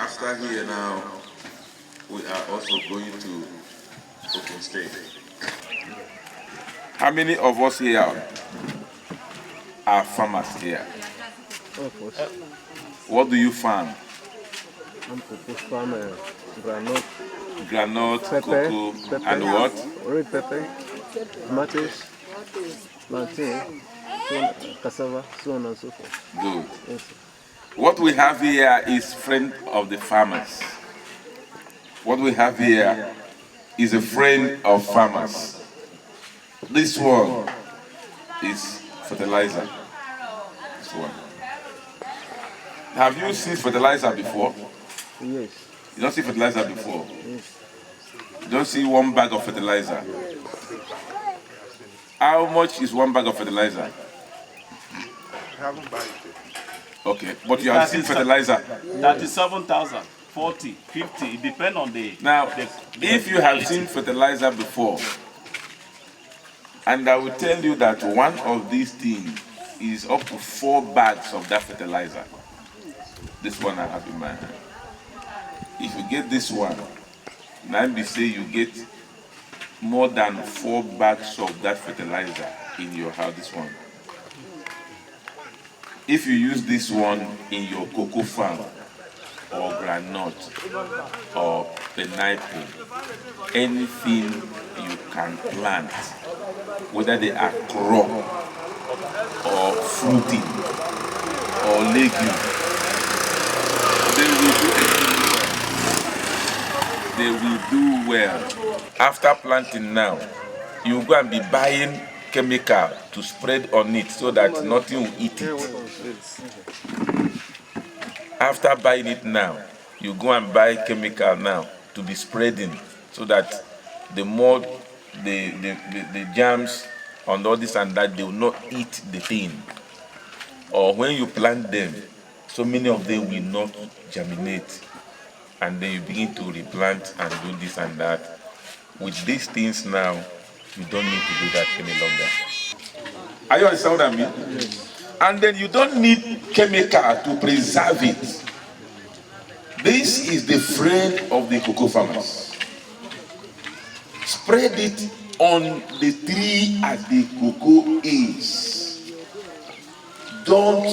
After here now, we are also going to Open State. How many of us here are farmers here? What do you farm? I'm farm granite, Cocoa, and what? red pepper, tomatoes, plantain, cassava, so on and so forth. Good. Yes. What we have here is friend of the farmers. What we have here is a friend of farmers. This one is fertilizer. This one. Have you seen fertilizer before? Yes. You don't see fertilizer before? Yes. You don't see one bag of fertilizer. How much is one bag of fertilizer? I haven't bought it. Okay, but you have seen fertilizer. 37,000, 40, 50, it depends on the... Now, if you have seen fertilizer before, and I will tell you that one of these things is up to 4 bags of that fertilizer. This one I have in my hand. If you get this one, now we say you get more than 4 bags of that fertilizer in your house, this one. If you use this one in your cocoa farm, or granite, or pineapple, anything you can plant, whether they are crop, or fruiting, or legume, they will do well. After planting now, you go and be buying chemical to spread on it so that nothing will eat it. After buying it now, you go and buy chemical now to be spreading so that the more the germs and all this and that, they will not eat the thing. Or when you plant them, so many of them will not germinate. And then you begin to replant and do this and that. With these things now, you don't need to do that any longer. Are you understand what I mean? And then you don't need chemical to preserve it. This is the friend of the cocoa farmers. Spread it on the tree as the cocoa is. Don't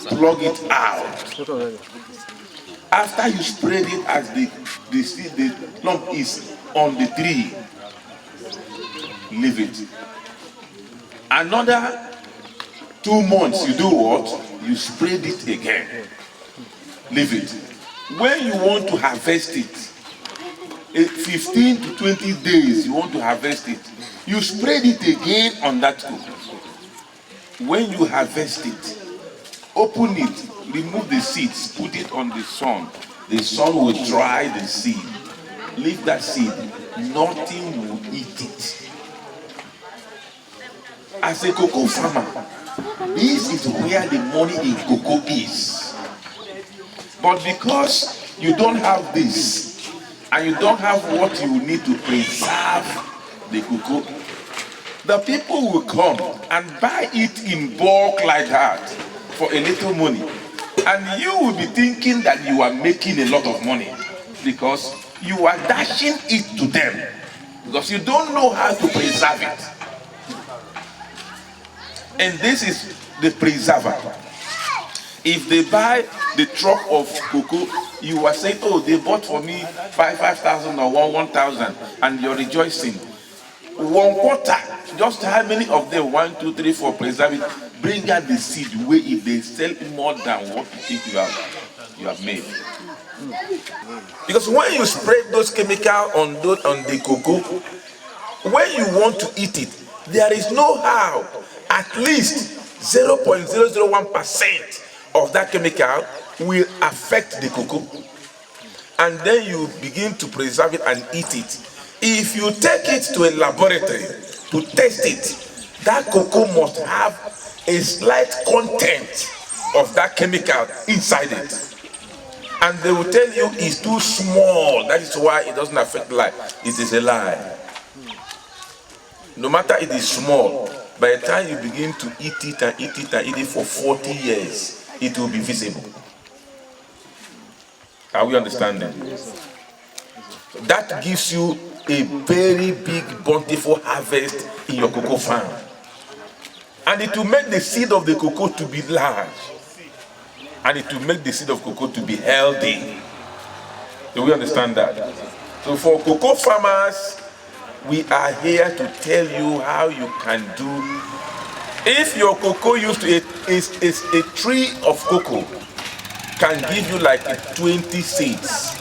plug it out. After you spread it as the lump is on the tree, leave it. Another 2 months, you do what? You spread it again. Leave it. When you want to harvest it, 15 to 20 days you want to harvest it, you spread it again on that cocoa. When you harvest it, open it, remove the seeds, put it on the sun. The sun will dry the seed. Leave that seed, nothing will eat it. As a cocoa farmer, this is where the money in cocoa is. But because you don't have this, and you don't have what you need to preserve the cocoa, the people will come and buy it in bulk like that for a little money. And you will be thinking that you are making a lot of money because you are dashing it to them because you don't know how to preserve it. And this is the preserver. If they buy the truck of cocoa, you are saying, oh, they bought for me 5,000 or 1,000, and you're rejoicing. 1/4, just how many of them, 1, 2, 3, 4, preserve it, bring out the seed where if they sell more than what you think you have made. Because when you spread those chemicals on the cocoa, when you want to eat it, there is no how. At least 0.001% of that chemical will affect the cocoa. And then you begin to preserve it and eat it. If you take it to a laboratory to test it, that cocoa must have a slight content of that chemical inside it. And they will tell you it's too small. That is why it doesn't affect life. It is a lie. No matter it is small, by the time you begin to eat it and eat it and eat it for 40 years, it will be visible. Are we understanding? So that gives you a very big, bountiful harvest in your cocoa farm. And it will make the seed of the cocoa to be large. And it will make the seed of cocoa to be healthy. Do we understand that? So for cocoa farmers, we are here to tell you how you can do. If your cocoa used to is a tree of cocoa can give you like 20 seeds.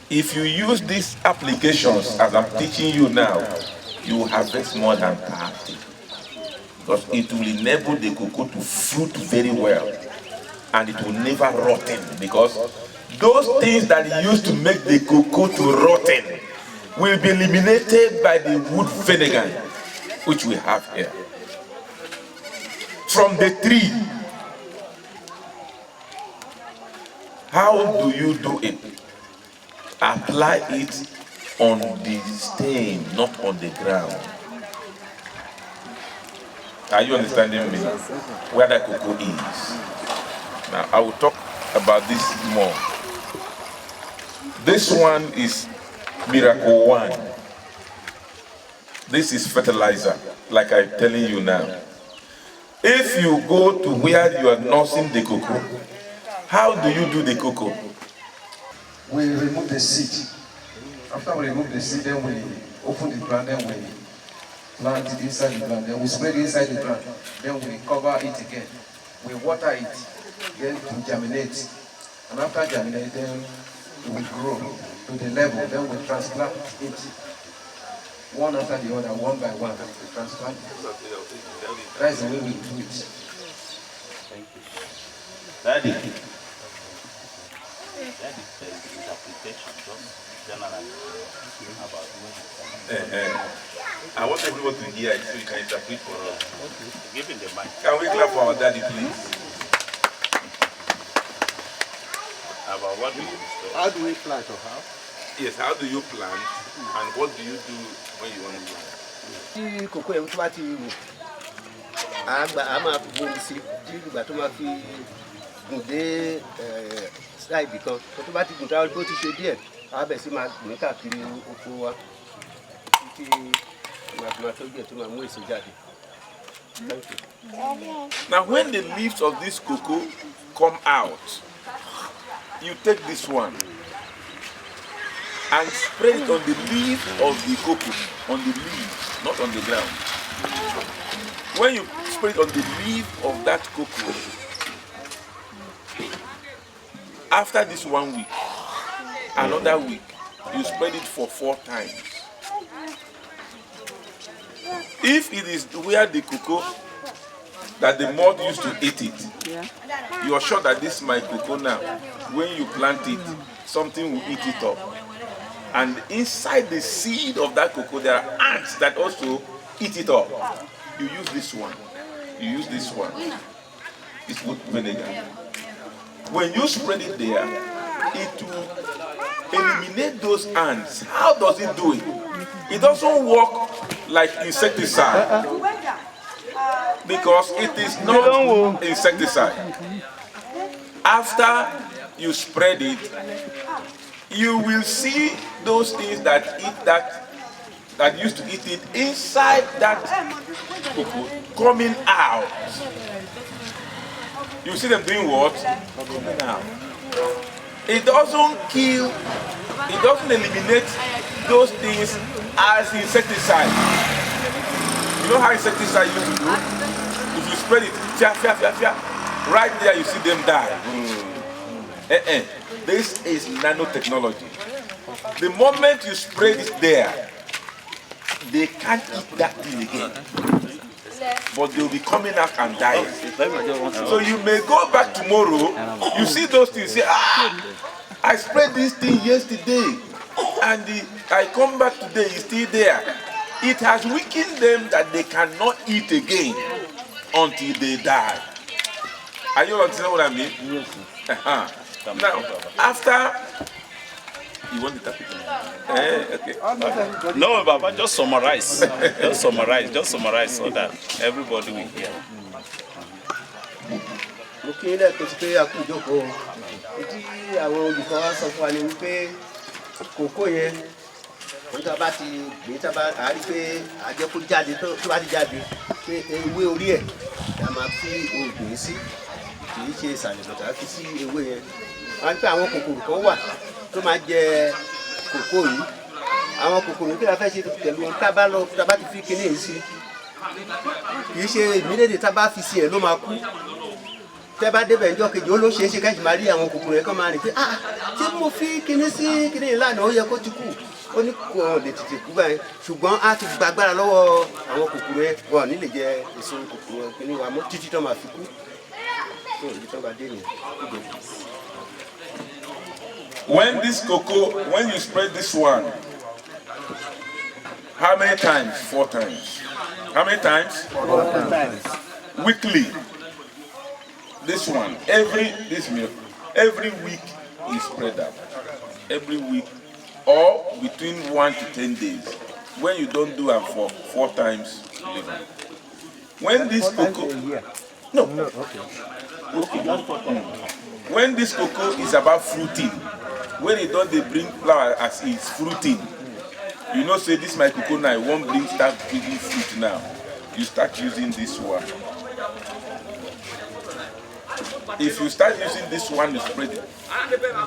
If you use these applications as I'm teaching you now, you will harvest more than 30. Because it will enable the cocoa to fruit very well. And it will never rotten. Because those things that used to make the cocoa to rotten will be eliminated by the wood vinegar, which we have here. From the tree, how do you do it? Apply it on the stem, not on the ground. Are you understanding me? Where the cocoa is. Now I will talk about this more. This one is Miracle 1. This is fertilizer, like I'm telling you now. If you go to where you are nursing the cocoa, how do you do the cocoa? We remove the seed. After we remove the seed, then we open the ground, then we plant it inside the ground, then we spread it inside the ground, then we cover it again. We water it, then to germinate. And after germinate, then it will grow to the level, then we transplant it. One after the other, one by one, we transplant it. That's the way we do it. Thank you. Daddy. That is interpretation, just generally about I want everyone to hear it so you can interpret for us. Give him the mic. Can we clap for our daddy, please? About what do you do? How do we plant or how? Yes, how do you plant and what do you do when you want to plant? Tí kòkó ẹ̀ tó bá ti wù, a máa fi bomi sí tí ìgbà tó máa fi gùn dé ṣáìdì kan. Tó bá ti gùn táwọn bó ti ṣe díẹ̀, a bẹ̀ sí máa gbìn káàkiri oko wa. Títí máa tọ́jú ẹ̀ tó máa mú èso jáde. Thank you. Now when the leaves of this cocoa come out, you take this one and spread it on the leaf of the cocoa, on the leaf, not on the ground. When you spread it on the leaf of that cocoa, after this 1 week, another week, you spread it for 4 times. If it is where the cocoa that the moth used to eat it, you are sure that this is my cocoa now. When you plant it, something will eat it up. And inside the seed of that cocoa, there are ants that also eat it up. You use this one. You use this one. It's wood vinegar. When you spread it there, it will eliminate those ants. How does it do it? It doesn't work like insecticide because it is not insecticide. After you spread it, you will see those things that eat that used to eat it inside that cocoa coming out. You see them doing what? Coming out. It doesn't kill, it doesn't eliminate those things as insecticide. You know how insecticide used to do? If you spread it, right there you see them die. This is nanotechnology. The moment you spread it there, they can't eat that thing again. But they'll be coming out and dying. So you may go back tomorrow, you see those things, say, I spread this thing yesterday, and I come back today, it's still there. It has weakened them that they cannot eat again until they die. Are you understanding what I mean? Yes. Now, after you want the topic? Okay. No, Baba, just summarize. Just summarize so that everybody will hear. Mo kí ilé ẹ̀kọ́ ti pé a kú ìjókòó. àwọn olùkọ́ sọ fún wa ni wípé kòkó yẹn wọ́n tó bá ti gbé tá bá a rí pé àjẹ́ kó jáde tó bá ti jáde pé ewé orí ẹ̀ la máa fi oògùn sí kì í ṣe ìsàlẹ̀ bàtà fi sí ewé yẹn. wọ́n á rí pé àwọn kòkòrò kan wà tó máa jẹ kòkó yìí. àwọn kòkòrò kí la fẹ́ ṣe pẹ̀lú wọn tá bá ti fi kinní yìí sí kì í ṣe ìmídèdè tá bá fi sí ẹ̀ ló máa kú. tẹ́ bá débẹ̀ ńjọ́ kejì ó ló ṣeé ṣe káyìí máa rí àwọn kòkòrò yẹn kán máa rìn pé tí mo fi kinní sí kinní yìí lánàá ó yẹ kó ti kú. ó ní kò lè tètè kú báyìí ṣùgbọ́n a ti gbàgbára lọ́wọ́ àwọn kòkòrò yẹn wọn ò ní lè jẹ èso kòkòrò kinní wa mọ́ títí tó máa fi kú. When this cocoa, when you spread this one, how many times? 4 times. How many times? 4 times. Weekly. This one, this milk, every week is spread out. Every week, or between 1 to 10 days. When you don't do it for 4 times, when this cocoa, no, okay. When this cocoa is about fruiting, when they bring flower as it's fruiting, you know, say this my cocoa now, won't start bringing fruit now. You start using this one. If you start using this one to spread it,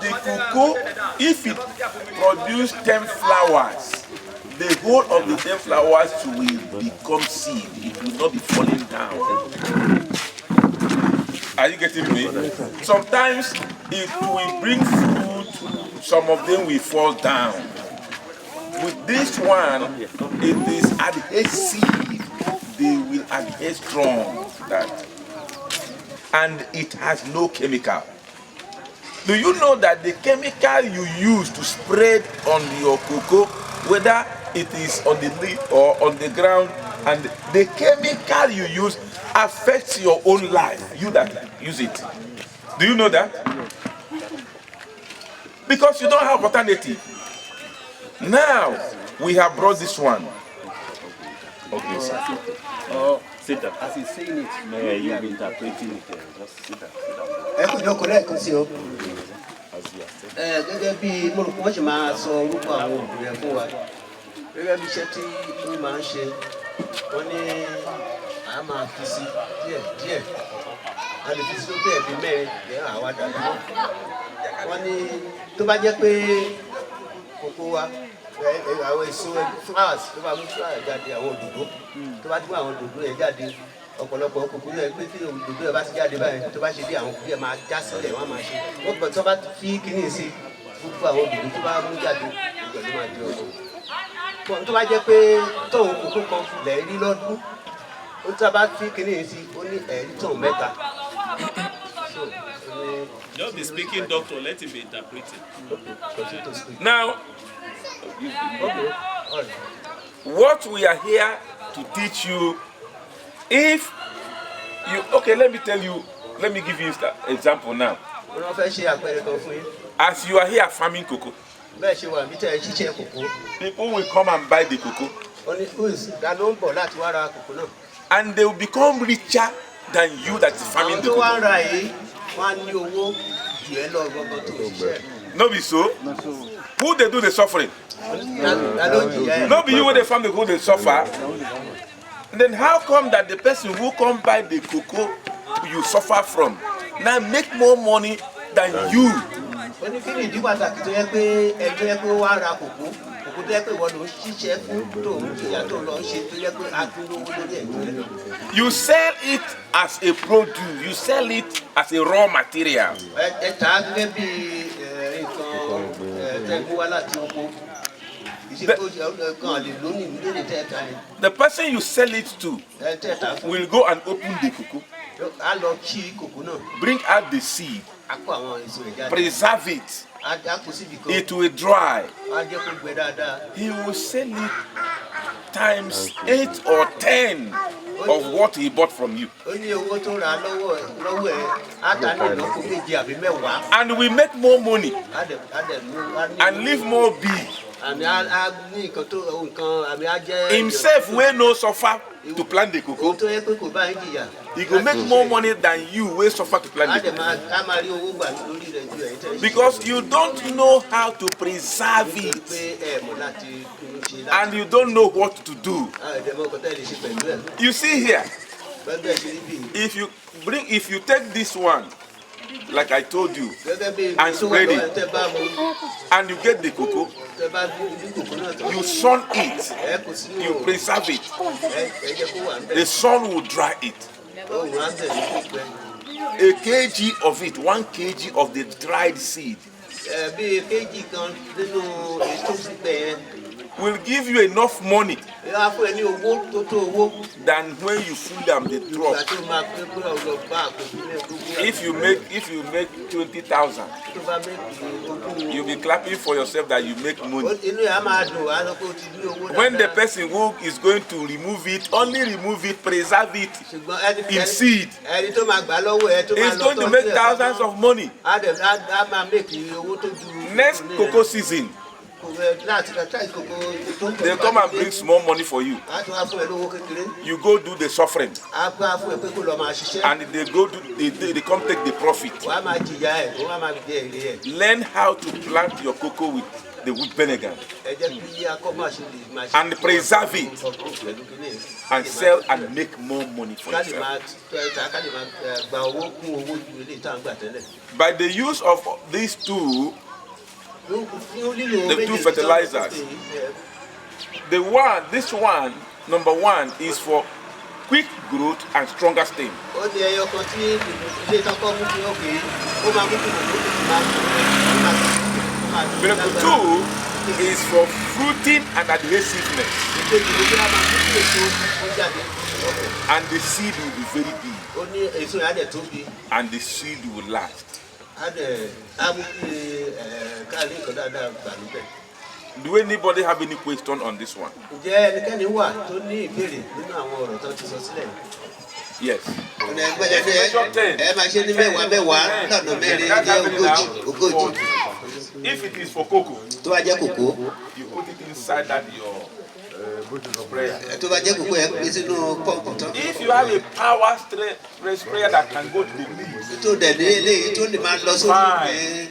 the cocoa, if it produces 10 flowers, the whole of the 10 flowers will become seed. It will not be falling down. Are you getting me? Sometimes it will bring fruit, some of them will fall down. With this one, it is adhesive. They will adhere strong to that. And it has no chemical. Do you know that the chemical you use to spread on your cocoa, whether it is on the leaf or on the ground, and the chemical you use affects your own life, you that use it. Do you know that? Because you don't have alternative. Now, we have brought this one. Okay, sir. Sit down. As he's saying it, You'll be interpreting it. Just sit down. ẹ kò jókòó lẹ́ẹ̀kan sí o. Gẹ́gẹ́ bí mo rò pé wọ́n ṣe máa sọ orúkọ àwọn òbí rẹ̀ fún wa. Gẹ́gẹ́ bí iṣẹ́ tí wọ́n máa ń ṣe, wọ́n ní a máa fi sí díẹ̀. A lè fi sí tó bẹ́ẹ̀ bí mẹ́rin lẹ́yìn àwa dàdúró. Wọ́n ní tó bá jẹ́ pé kòkó wa àwọn èso flowers tó bá mú flowers jáde àwọn òdòdó tó bá dúró àwọn òdòdó yẹn jáde ọ̀pọ̀lọpọ̀ kòkó yẹn pé tí òdòdó yẹn bá ti jáde báyìí tó bá ṣe bí àwọn kòkó yẹn máa já sílẹ̀ wọ́n máa ṣe wọ́n gbọ́dọ̀ tó bá fi kíní sí gbogbo àwọn òdòdó tó bá mú jáde gbogbo ẹ̀ ló máa di ọ̀dọ̀. Tó bá jẹ́ pé tóun kòkó kan lẹ̀ rí lọ́dún ó tó bá fi kíní sí ó ní ẹ̀rí tóun mẹ́ta. Just be speaking, doctor. Let him be interpreting. Now, what we are here to teach you, if you, okay, let me give you an example now. As you are here farming cocoa, people will come and buy the cocoa. And they will become richer than you that is farming the cocoa. No be so? Who they do the suffering? No be you when they farm the cocoa they suffer. And then how come that the person who come buy the cocoa you suffer from now make more money than you? You sell it as a produce, you sell it as a raw material. The person you sell it to will go and open the cocoa, bring out the seed, preserve it. It will dry. He will sell it times 8 or 10 of what he bought from you. And we make more money and live more big Himself will no suffer to plant the cocoa. He will make more money than you will suffer to plant the cocoa. Because you don't know how to preserve it. And you don't know what to do. You see here, if you take this one, like I told you, and spread it, and you get the cocoa, you sun it, you preserve it, the sun will dry it. A kg of it, 1 kg of the dried seed, will give you enough money than when you fool them the drop. If you make 20,000, you'll be clapping for yourself that you make money. When the person who is going to remove it, only remove it, preserve it in seed, it's going to make thousands of money. Next cocoa season, they come and bring small money for you. You go do the suffering, and they come take the profit. Learn how to plant your cocoa with the wood vinegar and preserve it and sell and make more money for yourself. By the use of these two, the two fertilizers, this one, number one, is for quick growth and stronger stem. Number two is for fruiting and adhesiveness, and the seed will be very big, and the seed will last. Do anybody have any question on this one? Yes. If it is for cocoa, you put it inside that your sprayer. If you have a power sprayer that can go to the leaves, fine.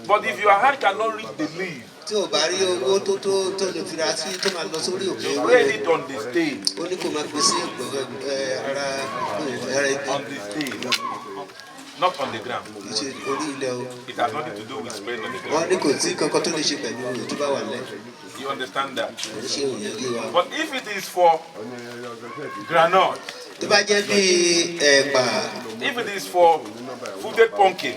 But if your hand cannot reach the leaf, spread it on the stain. On the stain, not on the ground. It has nothing to do with spraying on the ground. You understand that? But if it is for granite, if it is for fooded pumpkin,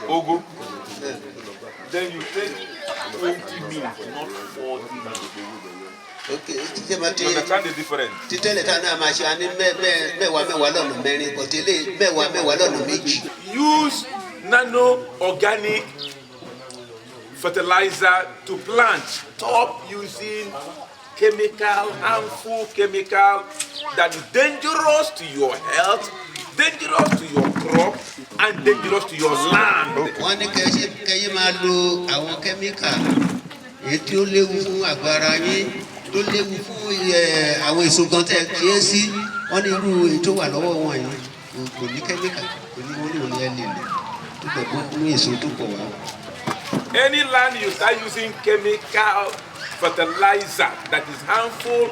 Ogo, then you take 20 mils, not 40 mils. Okay, you understand the difference? Use nano-organic fertilizer to plant. Stop using harmful chemical that is dangerous to your health, dangerous to your crop, and dangerous to your land. Tó léwu fún àwọn èso gan tẹ́ kí sí wọ́n ní irú ètò wà lọ́wọ́ wọn yìí kò ní kẹ́míkà kò ní wọ́n ní òní ẹ̀ lè lò tó gbẹ̀gbọ́n fún èso tó pọ̀ wá. Any land you start using chemical fertilizer that is harmful,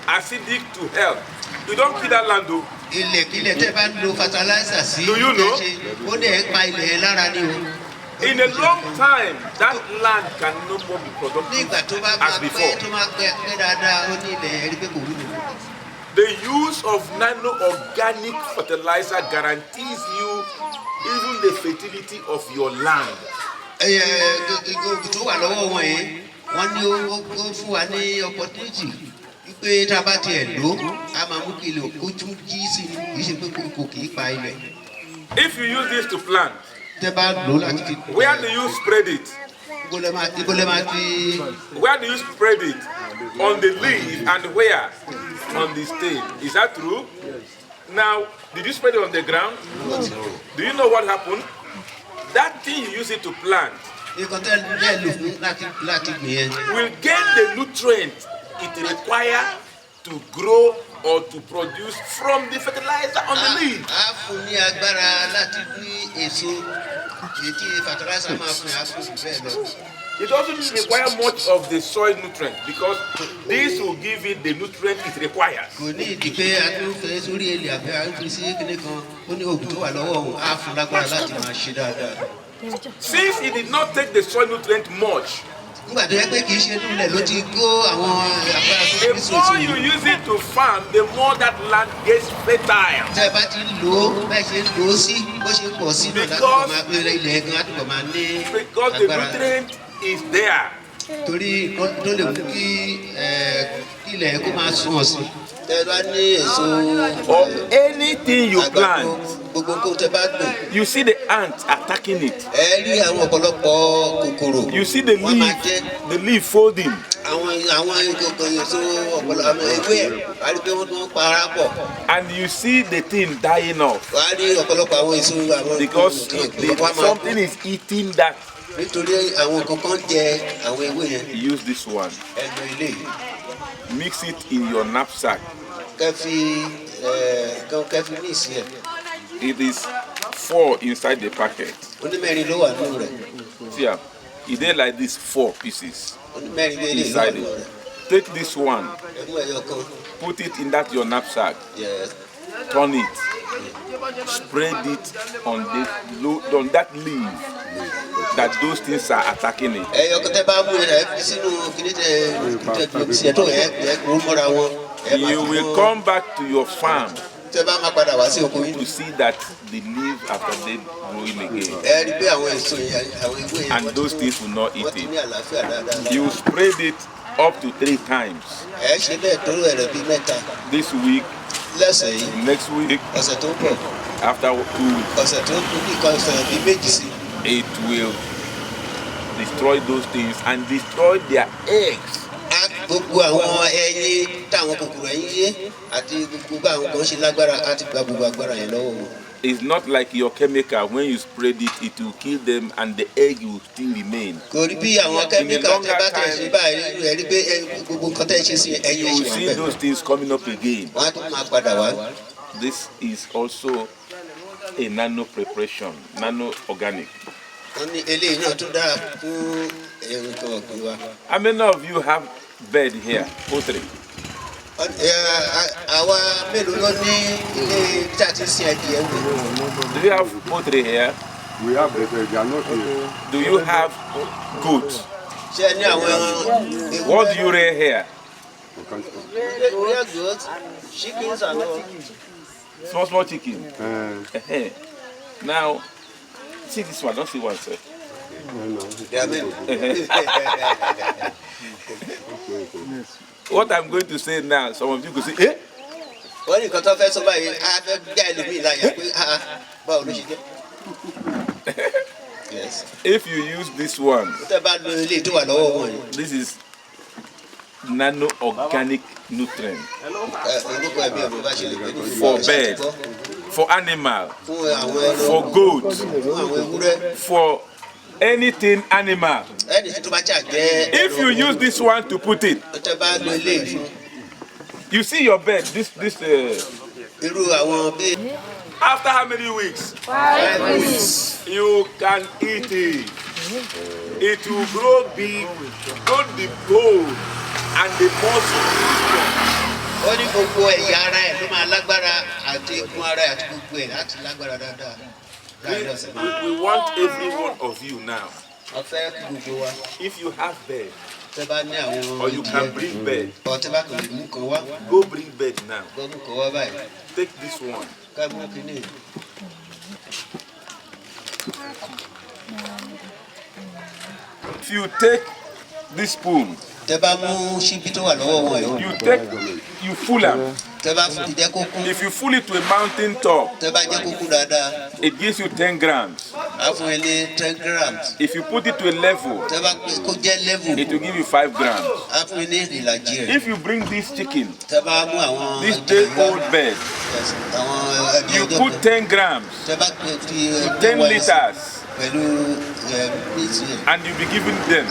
acidic to health, you don't kill that land though. Ilẹ̀ tẹ́ bá lo fertilizer sí. Do you know? Ó dẹ̀ pa ilẹ̀ lára ni o. In a long time, that land can no more be productive as before. The use of nano-organic fertilizer guarantees you even the fertility of your land. If you use this to plant, where do you spread it? Where do you spread it? On the leaf and where? On the stem. Is that true? Now, did you spread it on the ground? Do you know what happened? that thing you use it to plant nǹkan tẹ́ bẹ́ẹ̀ lò fún láti gbìn yẹn. will gain the nutrient it requires to grow or to produce from the fertilizer on the leaf. a fún ní agbára láti ní èso èyí tí fertilizer máa fún yà fún bẹ́ẹ̀ lọ. It doesn't require much of the soil nutrient because this will give it the nutrient it requires. Kò ní ìdí pé a tún fẹ́ sórí èlé àbí a tún sí kíní kan ó ní oògùn tó wà lọ́wọ́ òun á fún lágbára láti máa ṣe dáadáa. Since it did not take the soil nutrient much, nígbà tó yẹ pé kì í ṣe nílẹ̀ ló ti kó àwọn agbára tó the fi more sòsò. you use it to farm, the more that land gets fertile. tẹ́ ẹ bá ti lò ó bẹ́ẹ̀ ṣe lò ó sí bó ṣe pọ̀ sí náà láti kọ̀ máa gbé ilẹ̀ gan láti kọ̀ máa ní Because the agbára. nutrient is there. torí tó lè mú kí ilẹ̀ kó máa sunwọ̀n sí. tẹ́ ẹ bá ní èso Or anything you àgbàdo plant, gbogbo nǹkan tẹ́ bá gbìn. you see the ants attacking it. ẹ rí àwọn ọ̀pọ̀lọpọ̀ kòkòrò. You see the wọ́n máa jẹ leaf folding. àwọn ìkòkò èso ọ̀pọ̀lọpọ̀ àwọn ewé ẹ̀ wá rí pé wọ́n tún para pọ̀. And you see the thing dying off wá rí ọ̀pọ̀lọpọ̀ àwọn èso àwọn because something is eating that. nítorí àwọn kankan jẹ àwọn ewé yẹn. Use this one. ẹnu ilé yìí Mix it in your knapsack. kẹfì míì sí ẹ. It is 4 inside the packet. onímẹ́rin ló wà nínú rẹ̀. See, it is like this 4 pieces onímẹ́rin ló lè lọ́wọ́ inside nínú rẹ̀. it. Take this one, ẹ̀mú ẹ̀yọ kan. put it in that your knapsack, Yes. turn it, spread it on that leaf that those things are attacking it. ẹ̀yọ kan tẹ́ bá mú ẹ fi sínú kíní tẹ tó ẹ kó mọ́ra wọn. You will come back to your farm tẹ́ bá máa padà wá sí oko yìí. to see that the leaves are started growing again, ẹ rí pé àwọn èso yẹn àwọn ewé yẹn and those things will not eat wọ́n ti ní it. àlàáfíà dáadáa. You spread it up to 3 times. ẹ ṣe bẹ́ẹ̀ tó ẹ̀rẹ̀ bíi mẹ́ta This week, lẹ́sẹ̀ yìí next week, ọ̀sẹ̀ tó ń bọ̀ after 2 weeks, ọ̀sẹ̀ tó ń kú ní ìkan ọ̀sẹ̀ bíi méjì sí. it will destroy those things and destroy their eggs. gbogbo àwọn ẹyin táwọn kòkòrò ẹyin yé àti gbogbo àwọn kan ṣe lágbára àti gba gbogbo agbára yẹn lọ́wọ́ wọn. It's not like your chemical. When you spread it, it will kill them and the egg will still remain. kò rí bí àwọn kẹ́míkà tẹ́ bá tẹ̀ ṣe báyìí ẹ rí pé gbogbo nǹkan tẹ́ ṣe sí ẹyin You ẹ̀ will ṣe wà see bẹ́ẹ̀. those things coming up again. wọ́n á tún máa padà wá. This is also a nano preparation, nano organic. wọ́n ní eléyìí náà tún dára fún nǹkan ọ̀gbìn wa. How many of you have bed here? Poultry. àwa mélòó ló ní ilé tí a ti sin ẹdìyẹ ń gbé. Do you have poultry here? We have the they are not here. Do you have goats? ṣé ẹ ní àwọn ewúrẹ́? What do you rear here? We can't. We have goats, chickens and all. Small chicken. Uh, Now, see this one. Don't see one, sir. no. They are many. What I'm going to say now, some of you could say, eh? wọ́n ní nǹkan tó fẹ́ sọ báyìí a fẹ́ gbé ẹlòmíì láyà pé báwo ló ṣe jẹ́. Yes. If you use this one, tẹ́ bá lo ilé tó wà lọ́wọ́ wọn yìí. this is nano organic nutrient orúkọ ẹ̀mí ọ̀rọ̀ bá ṣe lè gbé ní for bird, for animal, fún àwọn ẹran for goat, fún àwọn ewúrẹ́ for anything animal. ẹni tí tó bá ṣà jẹ́ If you use this one to put it, tẹ́ bá lo ilé yìí fún you see your bed. irú àwọn bíi After how many weeks? 5 weeks. You can eat it. It will grow big, grow the bone and the muscle. ó ní gbogbo ẹ̀yà ara ẹ̀ ló máa lágbára àti egun ara ẹ̀ àti gbogbo ẹ̀ láti lágbára dáadáa. láàrin ọ̀sẹ̀ márùn-ún. We want every one of you now. ọ̀fẹ́ kí gbogbo wa If you have bed, tẹ́ bá ní àwọn or you can bring bed, ọ̀ tẹ́ bá kàn lè mú kan wá go bring bed now. gbọ́dún kan wá báyìí Take this one. ká mú kínní. If you take this spoon, tẹ́ bá mú ṣíbí tó wà lọ́wọ́ wọn yìí you full am. tẹ́ bá fún jẹ́ kó kún If you full it to a mountain top, tẹ́ bá jẹ́ kó kún dáadáa it gives you 10 grams. á fún ẹ ní 10 grams If you put it to a level, tẹ́ bá pé kó jẹ́ level it will give you 5 grams. á fún ẹ ní ìlàjì rẹ̀ If you bring this chicken, tẹ́ bá mú àwọn this day old bed, àwọn ẹbí you ọjọ́ put kan 10 grams, tẹ́ bá pé fi 10 liters, pẹ̀lú méjì ẹ̀. And you'll be giving them,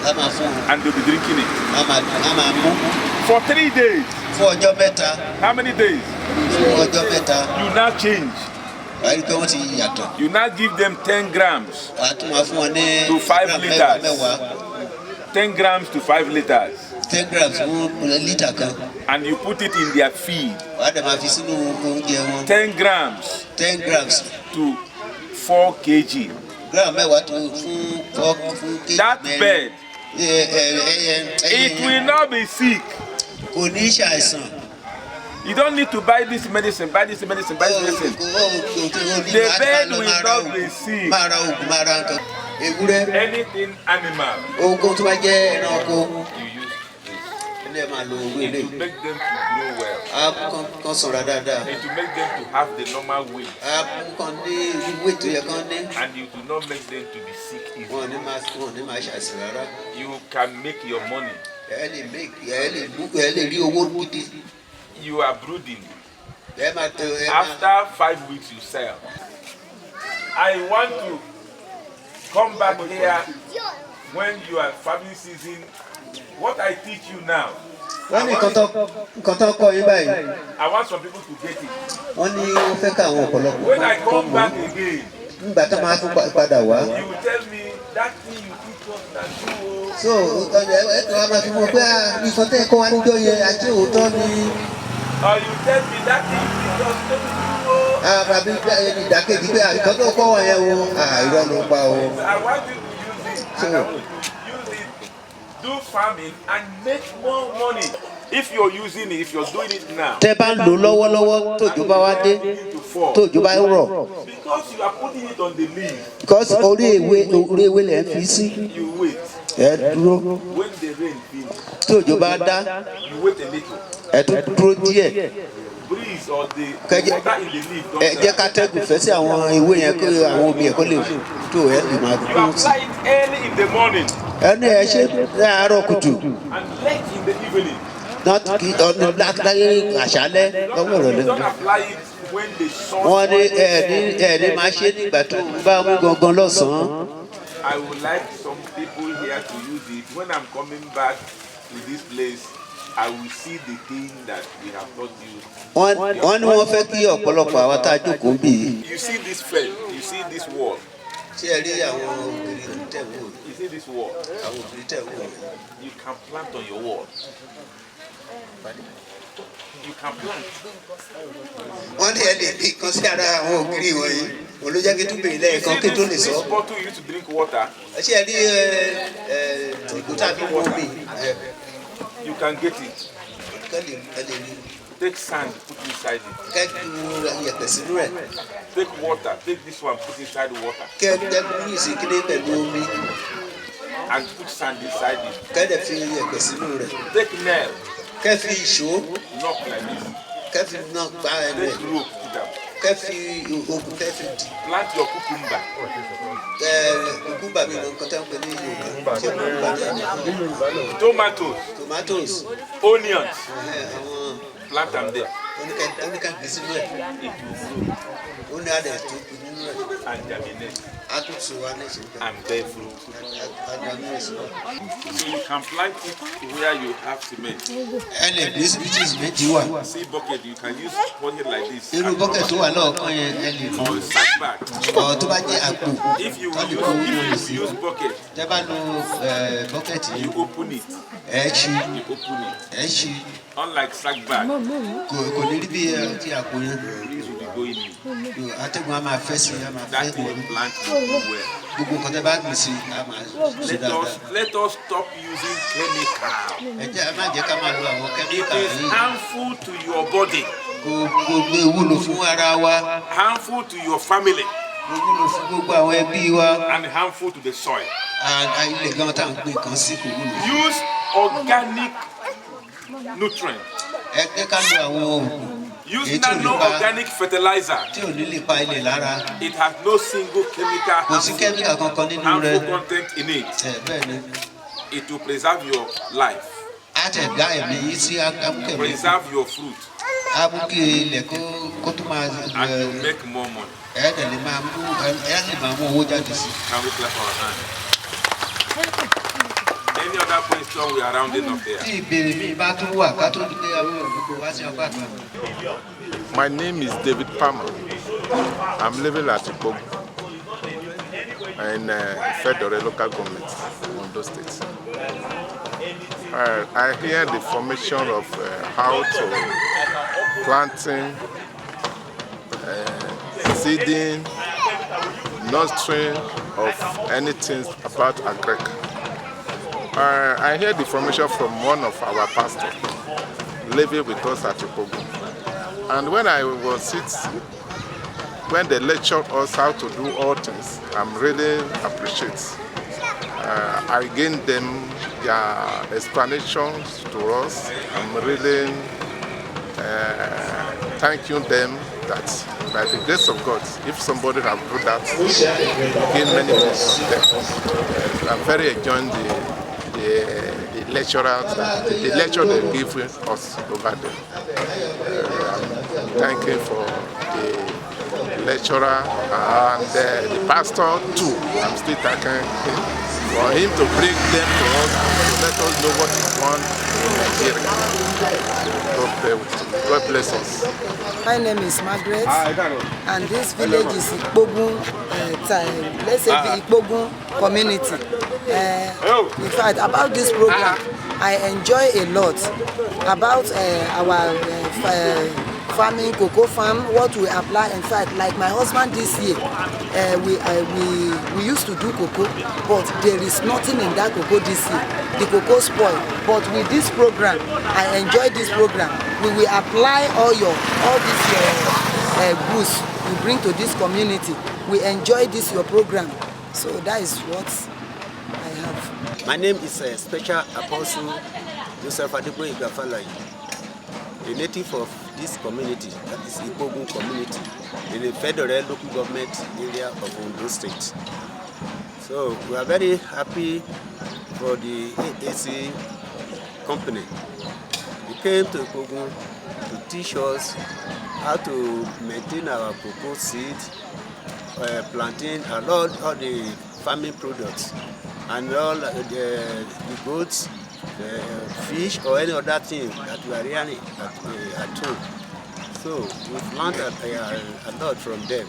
A máa fún wọn. and they'll be drinking it. A máa mú For 3 days. fún ọjọ́ mẹ́ta. How many days? Fún ọjọ́ mẹ́ta. You now change. Wàá rí pé wọ́n ti yàtọ̀. You now give them 10 grams. Wàá tún máa fún wọn ní To 5 liters. mẹ́wàá. 10 grams to 5 liters. 10 grams fún lítà kan. And you put it in their feed. Wàá dẹ̀ máa fi sínú oúnjẹ wọn. 10 grams 10 grams. to 4 kg. Gram mẹ́wàá tó fún kéjì That mẹ́rin. bird, It it will not be sick. Kò ní ṣàìsàn. You don't need to buy this medicine, buy this medicine, buy this medicine. The bird will not be sick. Máa ra oògùn, máa ra nǹkan. Ewúrẹ́, Anything animal, oògùn tó bá jẹ́ ẹranko. you use Ilé máa lo owó it ilé. to make them to grow well. Á kàn sanra dáadáa. It will make them to have the normal weight. Á kàn ní ìwé tó yẹ kán ní. And you do not make them to be sick easily. Wọ́n ní máa ṣàìsàn rárá. You can make your money. Ẹ lè rí owó gidi. You are brooding. Ẹ máa tó After 5 weeks, you sell. I want to come back here when you are farming season. What I teach you now, wọ́n ní nǹkan tó kọ́ yín báyìí. I want some people to get it. Wọ́n ní wọ́n fẹ́ ká àwọn ọ̀pọ̀lọpọ̀ When I come back again, nígbà tó máa tún padà wá. you will tell me that thing you teach us that do. So ẹ̀tọ́ wa máa fi mọ̀ pé nǹkan tẹ́ kọ́ wa níjọ́ yẹn àti òótọ́ ni. Or you tell me that thing you teach us that do. Àbí ìdàkejì pé nǹkan tó kọ́ wa yẹn o irọ́ ló pa o. I want you to use it. And I will use it. Do farming and make more money. If you're using it, if you're doing it now, Tẹ́ bá ń lò lọ́wọ́lọ́wọ́ tójò bá wá dé to fall. tójò bá ń rọ̀. Because you are putting it on the leaf, Because orí ewé lẹ̀ ń fi sí. you wait. Ẹ dúró. When the rain finish, Tójò bá dá you wait a little. ẹ tún dúró díẹ̀. Breeze or the Kẹ́jẹ́- water in the leaf don't Ẹ jẹ́ ká tẹ́gùn fẹ́ sí àwọn ewé yẹn kó àwọn omi ẹ̀ kó lè tó ẹ lè máa You dúró sí. apply it early in the morning Ẹni ẹ ṣe láàárọ̀ kùtù. and late in the evening. Not kí ọdún láyé àṣálẹ́ lọ́wọ́ You ìrọ̀lẹ́. don't apply it when the sun. Wọ́n ní ẹ̀ẹ́dí máa ṣe nígbà tó bá mú gangan lọ́sàn-án. I would like some people here to use it. When I'm coming back to this place, I will see the thing that we have taught you. Wọ́n ní wọ́n fẹ́ kí ọ̀pọ̀lọpọ̀ àwọn tá a jókòó bì í. You see this fence, you see this wall, Ṣé ẹ rí àwọn ògiri tẹ̀ wò? you see this wall. Àwọn ògiri tẹ̀ wò. You can plant on your wall. You can plant. Wọ́n ní ẹ lè bí kan sí ara àwọn ògiri wọ̀nyí. Olójẹ́ kí tún bèrè lẹ́ẹ̀kan kí tó lè This sọ. bottle you use to drink water, Ṣé ẹ rí ìgò tàbí omi? you can get it. Ẹ lè rí. Take sand, put inside it. Kẹ́kọ̀ọ́ yẹ̀pẹ̀ sínú ẹ̀. Take water, take this one, put inside the water. Kẹ́kọ̀ọ́ yìí sí kílé pẹ̀lú omi. And put sand inside it. Kẹ́dẹ̀ fi yẹ̀pẹ̀ sínú rẹ̀. Take nail, Kẹ́ fi ìṣó. knock like this. Kẹ́ fi náà gbá ẹnu ẹ̀. Take rope, put them. Kẹ́ fi okùn kẹ́ fi dì. Plant your cucumber. Kùkúmbà mi nǹkan tẹ́ ń pè ní Yorùbá. Ṣé kùkúmbà ní Tomatoes, tomatoes? onions, Àwọn plant them there. oníkà gbé sínú ẹ̀. It will grow Ó ní àdẹ̀ tó kù nínú ẹ̀. and germinate Á tún so wá ní ìṣèjọba. and bear fruit. Àdàmú ẹ̀sìn náà. So you can plant it where you have cement. Ẹ lè gbé síbi tí ìsìmẹ́ntì wà. See bucket, you can use bucket like this. Irú bọ́kẹ̀ tó wà lọ́ọ̀kan yẹn ẹ lè lò. Or sack bag. Tó bá jẹ́ àpò. If you use bucket, Tẹ́ bá lo bọ́kẹ̀tì yìí. you open it. Ẹ ṣí. You open it. Ẹ ṣí. Unlike sack bag, Kò ní rí bí ti àpò yẹn. breeze will be going in. Atẹ́gùn á máa fẹ́ sí i, á máa fẹ́ That kò thing plant will do well. gbogbo nǹkan tẹ́ bá gbìn sí i, á máa ṣe dáadáa. Let us stop using chemical. Ẹ má jẹ́ ká máa lo àwọn It kẹ́míkà is yìí. harmful to your body, Kò gbé wúlò fún ara wa. harmful to your family, Kò wúlò fún gbogbo àwọn ẹbí wa. and harmful to the soil. Ilẹ̀ gan tá à ń gbé nǹkan sí kò wúlò. Use organic nutrients. Ẹ jẹ́ ká lo àwọn oògùn Use èyí tí ò ní nano pa organic fertilizer. tí ò ní lè pa ilẹ̀ lára. It has no single chemical Kò sí kẹ́míkà kankan nínú harmful rẹ̀. content in it. Bẹ́ẹ̀ ni. It will preserve your life, Á tẹ̀ dá ẹ̀mí yìí sí abúkẹ́ mi. preserve your fruit, Abúkẹ́ ilẹ̀ kó tó máa and you make more money. ẹ̀ẹ́dẹ̀ lè máa mú ẹ̀ lè máa mú owó jáde sí. Can we clap our hands? Any other question we are rounding up here? Tí ìbéèrè mi bá tún wà ká tó dé àwọn olùkọ́ wá sí apá kan. My name is David Palmer. I'm living at Ipogun in Ifedore local government, Ondo State. I hear the formation of how to planting, seeding, nurturing of anything about agriculture. I heard the information from one of our pastors living with us at Ipogun. And when I was when they lectured us how to do all things, I'm really appreciate. I gained them their explanations to us. I'm really thanking them that by the grace of God, if somebody have do that, gain many things from them. I'm very enjoying the lecturers, the lecture they give us over there. I'm thanking for the lecturer and the pastor too. I'm still thanking him for him to bring them to us to let us know what we want in Nigeria. God bless us. My name is Margaret, and this village is Ipogun, let's say the Ipogun community. In fact, about this program, I enjoy a lot about our farming, cocoa farm, what we apply. In fact, like my husband this year, we used to do cocoa, but there is nothing in that cocoa this year. The cocoa spoiled. But with this program, I enjoy this program. We will apply all these goods you bring to this community. We enjoy this your program. So that is what I have. My name is Special Apostle Joseph Adebo Igafalai, a native of this community, that is Ipogun community, in the Ifedore local government area of Ondo State. So we are very happy for the AAC company. They came to Ipogun to teach us how to maintain our cocoa seeds, planting, and all the farming products, and all the goats, fish, or any other thing that we are rearing at home. So we've learned a lot from them.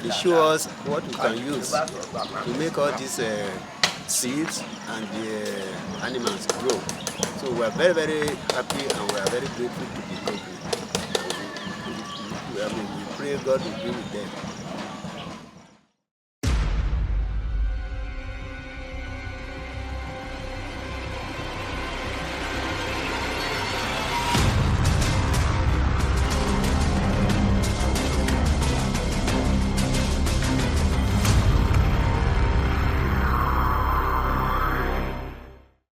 They show us what we can use to make all these seeds and the animals grow. So we are very, very happy and we are very grateful to the company. We pray God will be with them.